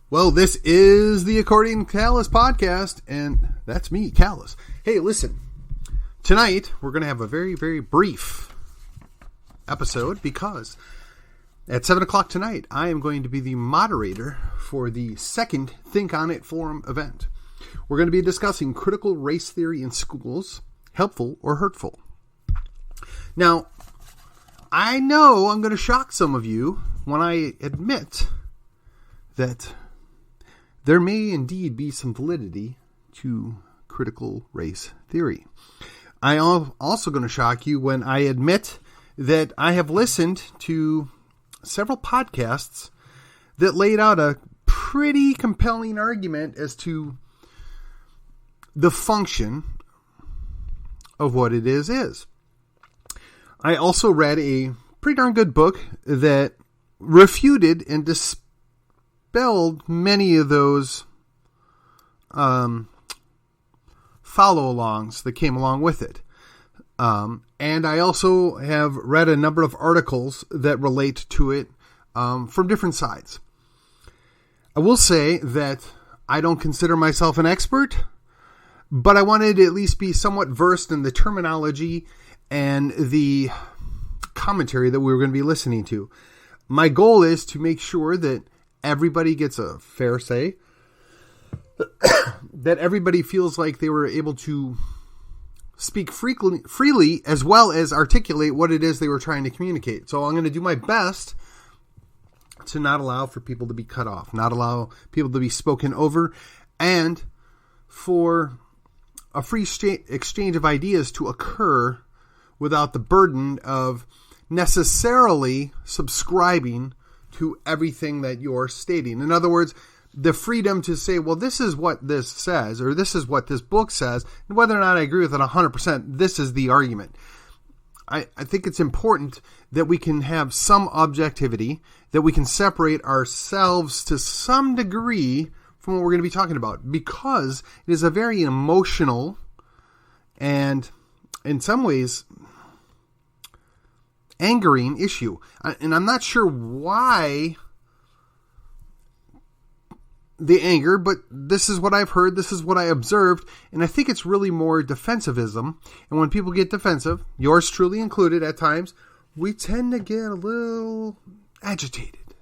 Well, this is the According to Callus podcast, and that's me, Callus. Hey, listen, tonight we're going to have a very, very brief episode because at 7 o'clock tonight, I am going to be the moderator for the second Think On It Forum event. We're going to be discussing critical race theory in schools, helpful or hurtful. Now, I know I'm going to shock some of you when I admit that there may indeed be some validity to critical race theory. I am also going to shock you when I admit that I have listened to several podcasts that laid out a pretty compelling argument as to the function of what it is. I also read a pretty darn good book that refuted and dispelled many of those follow-alongs that came along with it. And I also have read a number of articles that relate to it from different sides. I will say that I don't consider myself an expert, but I wanted to at least be somewhat versed in the terminology and the commentary that we were going to be listening to. My goal is to make sure that everybody gets a fair say, that everybody feels like they were able to speak freely as well as articulate what it is they were trying to communicate. So I'm going to do my best to not allow for people to be cut off, not allow people to be spoken over, and for a free exchange of ideas to occur without the burden of necessarily subscribing to everything that you're stating. In other words, the freedom to say, well, this is what this says, or this is what this book says, and whether or not I agree with it 100%, this is the argument. I think it's important that we can have some objectivity, that we can separate ourselves to some degree from what we're going to be talking about, because it is a very emotional and, in some ways, angering issue. And I'm not sure why the anger, but this is what I've heard, this is what I observed, and I think it's really more defensivism. And when people get defensive, yours truly included at times, we tend to get a little agitated.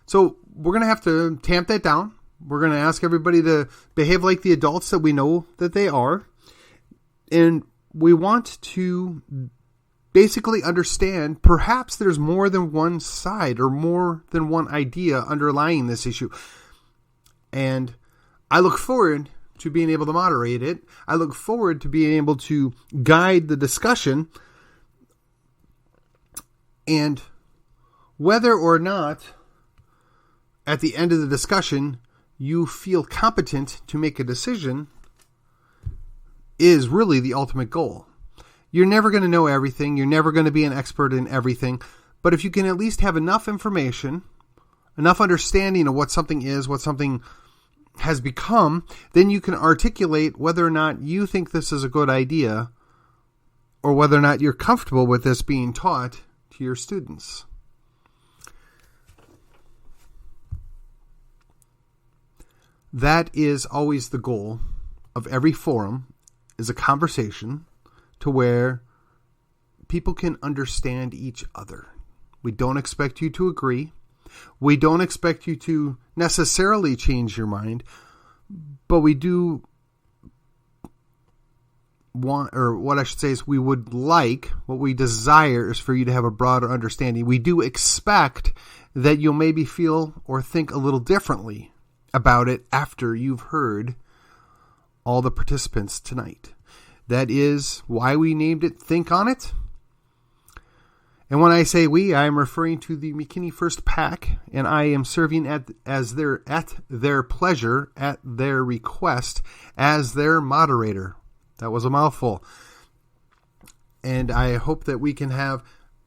So we're going to have to tamp that down. We're going to ask everybody to behave like the adults that we know that they are. And we want to basically understand perhaps there's more than one side or more than one idea underlying this issue. And I look forward to being able to moderate it. I look forward to being able to guide the discussion. And whether or not at the end of the discussion you feel competent to make a decision is really the ultimate goal. You're never going to know everything. You're never going to be an expert in everything. But if you can at least have enough information, enough understanding of what something is, what something has become, then you can articulate whether or not you think this is a good idea or whether or not you're comfortable with this being taught to your students. That is always the goal of every forum, is a conversation to where people can understand each other. We don't expect you to agree. We don't expect you to necessarily change your mind, but we do want, or what I should say is we would like, what we desire is for you to have a broader understanding. We do expect that you'll maybe feel or think a little differently about it after you've heard all the participants tonight. That is why we named it Think On It. And when I say we, I am referring to the McKinney First PAC, and I am serving at their pleasure, at their request, as their moderator. That was a mouthful. And I hope that we can have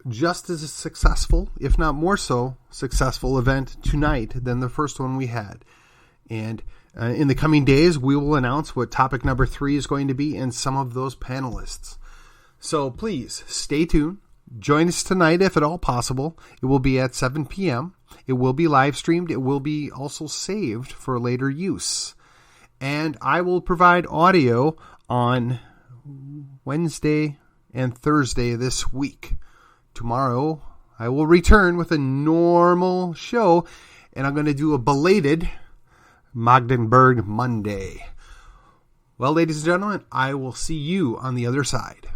just as a successful, if not more so, successful event tonight than the first one we had. And in the coming days, we will announce what topic number 3 is going to be and some of those panelists. So please stay tuned. Join us tonight if at all possible. It will be at 7 p.m. It will be live streamed. It will be also saved for later use. And I will provide audio on Wednesday and Thursday this week. Tomorrow, I will return with a normal show, and I'm going to do a belated Magdeburg Monday. Well, ladies and gentlemen, I will see you on the other side.